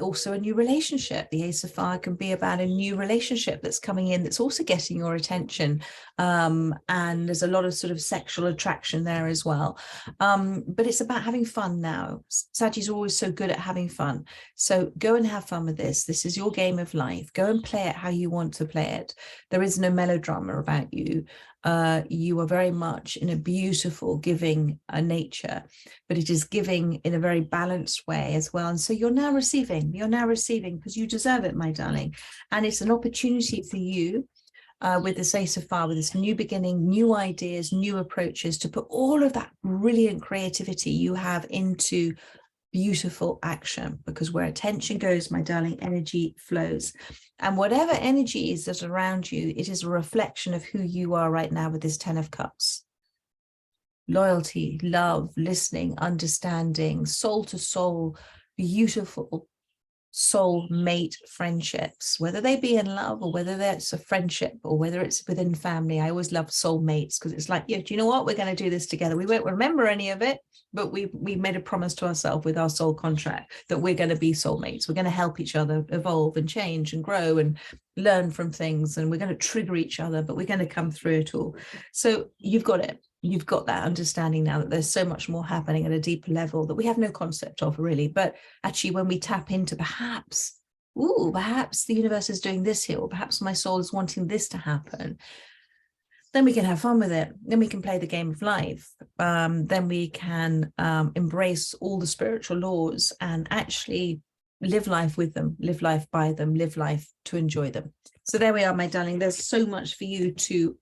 also a new relationship. The Ace of Fire can be about a new relationship that's coming in that's also getting your attention. And there's a lot of sort of sexual attraction there as well. But it's about having fun now. Sagittarius are always so good at having fun. So go and have fun with this. This is your game of life. Go and play it how you want to play it. There is no melodrama about you. You are very much in a beautiful giving nature, but it is giving in a very balanced way as well. And so you're now receiving because you deserve it, my darling. And it's an opportunity for you with this Ace of Fire, with this new beginning, new ideas, new approaches, to put all of that brilliant creativity you have into beautiful action, because where attention goes, my darling, energy flows. And whatever energy is that's around you, it is a reflection of who you are right now with this 10 of Cups. Loyalty, love, listening, understanding, soul to soul, beautiful, soulmate friendships, whether they be in love or whether it's a friendship or whether it's within family. I always love soulmates because it's like, yeah, do you know what? We're going to do this together. We won't remember any of it, but we made a promise to ourselves with our soul contract that we're going to be soulmates. We're going to help each other evolve and change and grow and learn from things. And we're going to trigger each other, but we're going to come through it all. So you've got it. You've got that understanding now that there's so much more happening at a deeper level that we have no concept of really. But actually, when we tap into perhaps the universe is doing this here, or perhaps my soul is wanting this to happen, then we can have fun with it. Then we can play the game of life. Then we can embrace all the spiritual laws and actually live life with them, live life by them, live life to enjoy them. So there we are, my darling. There's so much for you to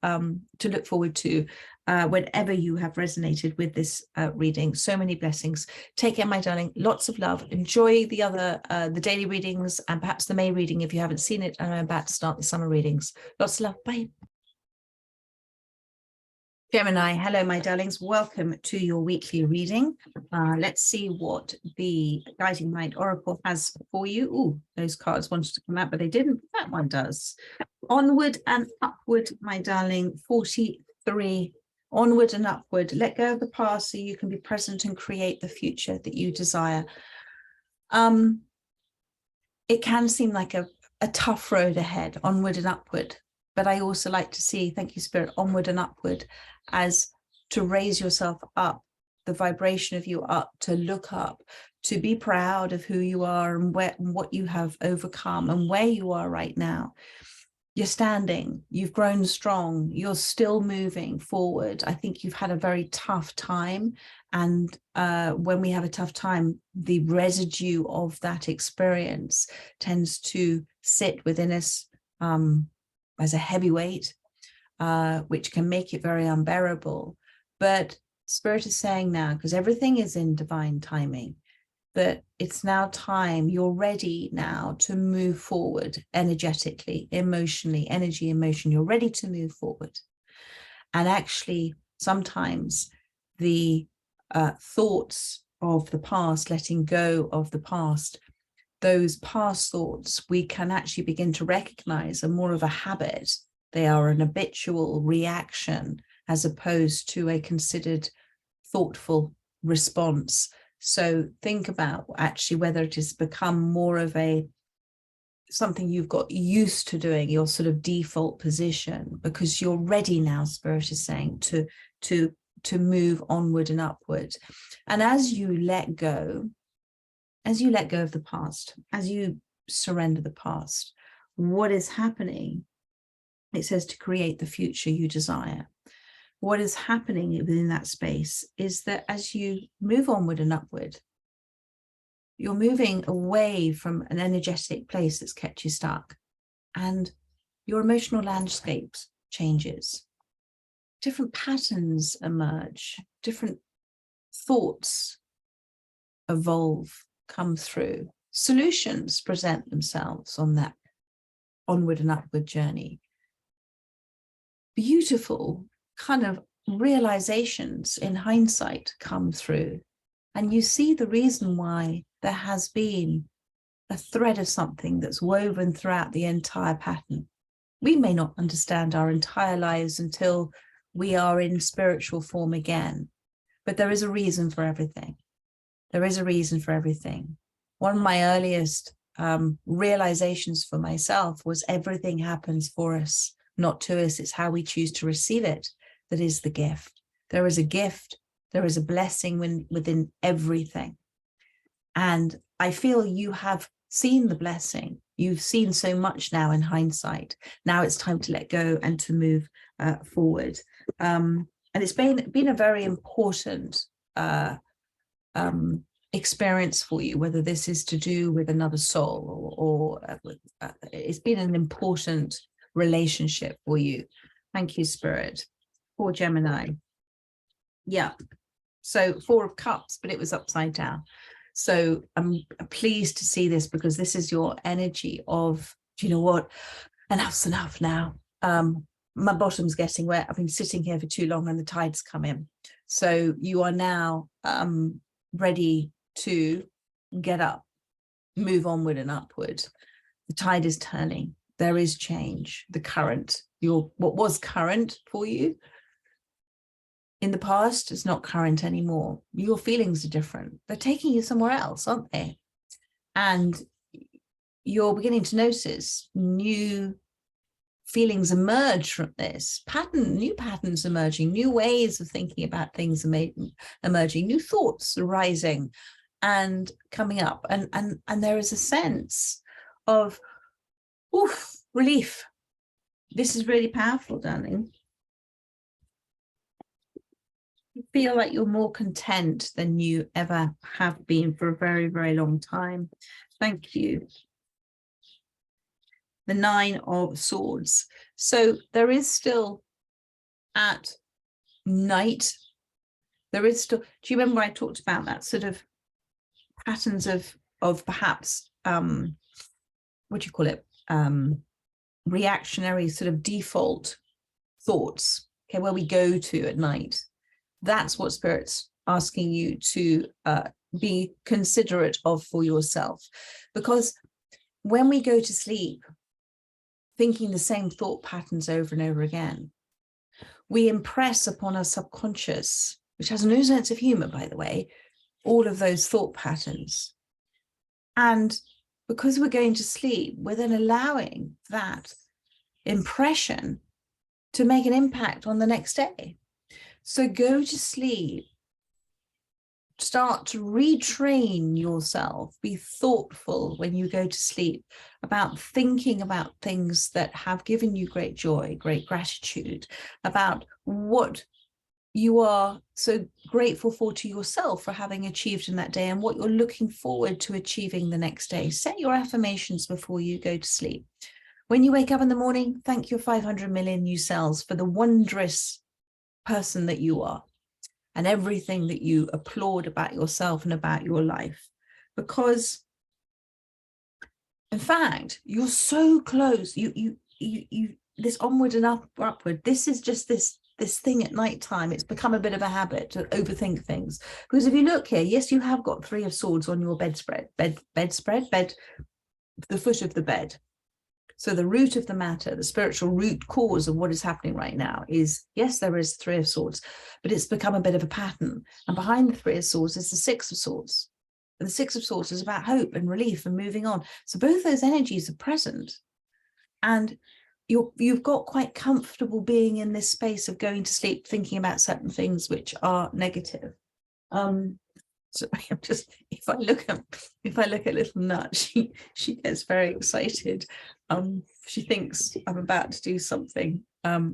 look forward to whenever you have resonated with this reading. So many blessings. Take care, my darling. Lots of love. Enjoy the daily readings and perhaps the May reading if you haven't seen it. And I'm about to start the summer readings. Lots of love. Bye. Gemini, hello, my darlings. Welcome to your weekly reading. Let's see what the Guiding Light Oracle has for you. Ooh, those cards wanted to come out, but they didn't. That one does. Onward and upward, my darling. 43. Onward and upward. Let go of the past so you can be present and create the future that you desire. It can seem like a tough road ahead, onward and upward. But I also like to see, thank you, Spirit, onward and upward as to raise yourself up, the vibration of you up, to look up, to be proud of who you are and what you have overcome and where you are right now. You're standing, you've grown strong, you're still moving forward. I think you've had a very tough time. And when we have a tough time, the residue of that experience tends to sit within us as a heavy weight, which can make it very unbearable. But Spirit is saying now, because everything is in divine timing, that it's now time, you're ready now to move forward energetically, emotionally, energy, emotion, you're ready to move forward. And actually, sometimes the thoughts of the past, letting go of the past, those past thoughts, we can actually begin to recognize are more of a habit. They are an habitual reaction as opposed to a considered, thoughtful response. So think about actually whether it has become more of something you've got used to doing, your sort of default position, because you're ready now, Spirit is saying, to move onward and upward. And as you let go of the past, as you surrender the past, what is happening? It says to create the future you desire. What is happening within that space is that as you move onward and upward, you're moving away from an energetic place that's kept you stuck, and your emotional landscape changes. Different patterns emerge, different thoughts evolve, come through. Solutions present themselves on that onward and upward journey. Beautiful kind of realizations in hindsight come through, and you see the reason why there has been a thread of something that's woven throughout the entire pattern. We may not understand our entire lives until we are in spiritual form again, but there is a reason for everything. There is a reason for everything. One of my earliest realizations for myself was everything happens for us, not to us. It's how we choose to receive it that is the gift. There is a gift. There is a blessing within everything. And I feel you have seen the blessing. You've seen so much now in hindsight. Now it's time to let go and to move forward. And it's been a very important experience for you, whether this is to do with another soul or it's been an important relationship for you. Thank you, Spirit. For Gemini. Yeah. So 4 of Cups, but it was upside down. So I'm pleased to see this because this is your energy of, do you know what? Enough's enough now. My bottom's getting wet. I've been sitting here for too long and the tide's come in. So you are now ready to get up. move onward and upward. The tide is turning. There is change. The current, what was current for you in the past is not current anymore. Your feelings are different. They're taking you somewhere else, aren't they? And you're beginning to notice new feelings emerge from this new patterns emerging, new ways of thinking about things emerging, new thoughts arising and coming up. And there is a sense of relief. This is really powerful, darling. You feel like you're more content than you ever have been for a very, very long time. Thank you. The 9 of Swords. So there is still at night, there is still, do you remember I talked about that sort of patterns of perhaps, what do you call it? Reactionary sort of default thoughts, okay, where we go to at night. That's what Spirit's asking you to be considerate of for yourself. Because when we go to sleep, thinking the same thought patterns over and over again, we impress upon our subconscious, which has no sense of humor, by the way, all of those thought patterns. And because we're going to sleep, we're then allowing that impression to make an impact on the next day. So go to sleep. Start to retrain yourself. Be thoughtful when you go to sleep about thinking about things that have given you great joy, great gratitude, about what you are so grateful for to yourself for having achieved in that day and what you're looking forward to achieving the next day. Set your affirmations before you go to sleep. When you wake up in the morning, thank your 500 million new cells for the wondrous person that you are, and everything that you applaud about yourself and about your life. Because, in fact, you're so close. This onward and upward, this is just this thing at night time. It's become a bit of a habit to overthink things. Because if you look here, yes, you have got 3 of Swords on your bedspread, the foot of the bed. So the root of the matter, the spiritual root cause of what is happening right now is, yes, there is 3 of Swords, but it's become a bit of a pattern. And behind the 3 of Swords is the 6 of Swords. And the 6 of Swords is about hope and relief and moving on. So both those energies are present. And you've got quite comfortable being in this space of going to sleep, thinking about certain things which are negative. So I'm just, if I look at little Nut, she gets very excited. She thinks I'm about to do something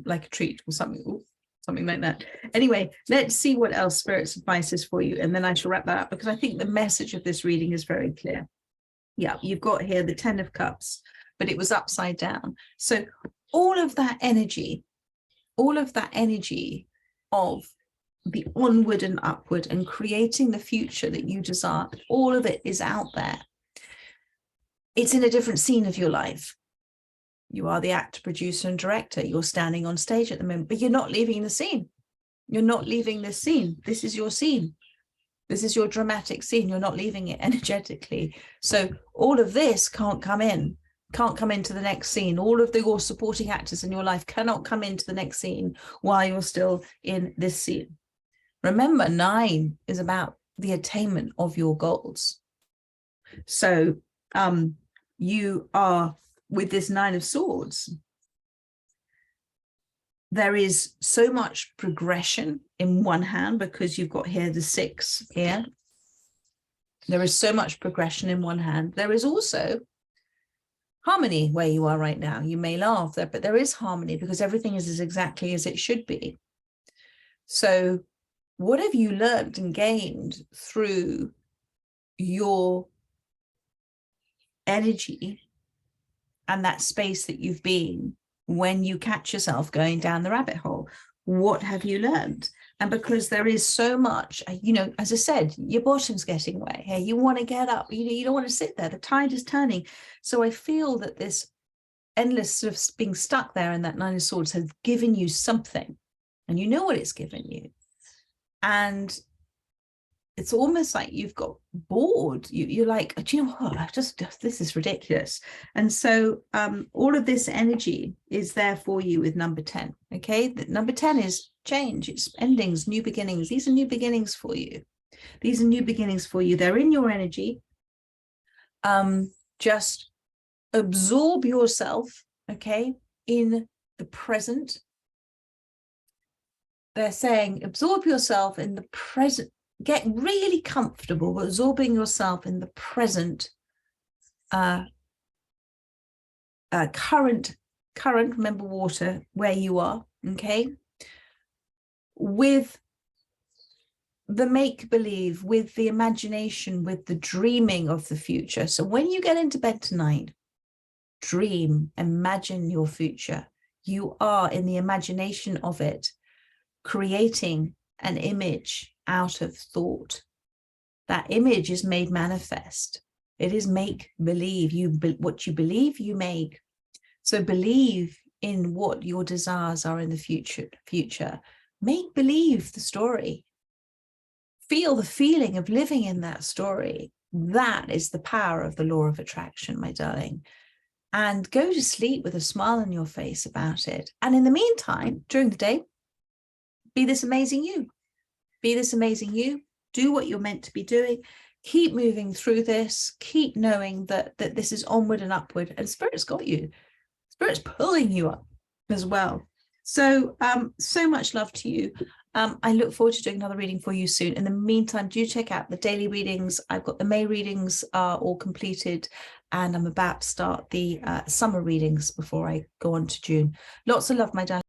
like a treat or something like that. Anyway, let's see what else Spirit's advice is for you, and then I shall wrap that up, because I think the message of this reading is very clear. Yeah, you've got here the 10 of Cups, but it was upside down. So all of that energy of the onward and upward and creating the future that you desire, all of it is out there. It's in a different scene of your life. You are the actor, producer, and director. You're standing on stage at the moment, but you're not leaving the scene. You're not leaving this scene. This is your scene. This is your dramatic scene. You're not leaving it energetically. So all of this can't come into the next scene. All of your supporting actors in your life cannot come into the next scene while you're still in this scene. Remember, 9 is about the attainment of your goals. So you are, with this 9 of Swords, there is so much progression in one hand, because you've got here the 6 here. There is so much progression in one hand. There is also harmony where you are right now. You may laugh there, but there is harmony because everything is exactly as it should be. So what have you learned and gained through your energy and that space that you've been when you catch yourself going down the rabbit hole? What have you learned? And because there is so much, as I said, your bottom's getting wet here. You want to get up. You don't want to sit there. The tide is turning. So I feel that this endless sort of being stuck there in that 9 of Swords has given you something, and you know what it's given you. And it's almost like you've got bored. You're like, do you know what? This is ridiculous. And so all of this energy is there for you with number 10. Okay. Number 10 is change. It's endings, new beginnings. These are new beginnings for you. These are new beginnings for you. They're in your energy. Just absorb yourself, okay, in the present. They're saying absorb yourself in the present. Get really comfortable with absorbing yourself in the present current, remember water, where you are, okay? With the make-believe, with the imagination, with the dreaming of the future. So when you get into bed tonight, dream, imagine your future. You are in the imagination of it, creating an image out of thought. That image is made manifest. It is make believe. What you believe, you make. So believe in what your desires are in the future. Make believe the story. Feel the feeling of living in that story. That is the power of the law of attraction, my darling. And go to sleep with a smile on your face about it. And in the meantime, during the day, be this amazing you. Be this amazing you. Do what you're meant to be doing. Keep moving through this. Keep knowing that this is onward and upward. And Spirit's got you. Spirit's pulling you up as well. So, so much love to you. I look forward to doing another reading for you soon. In the meantime, do check out the daily readings. I've got the May readings are all completed, and I'm about to start the summer readings before I go on to June. Lots of love, my darling.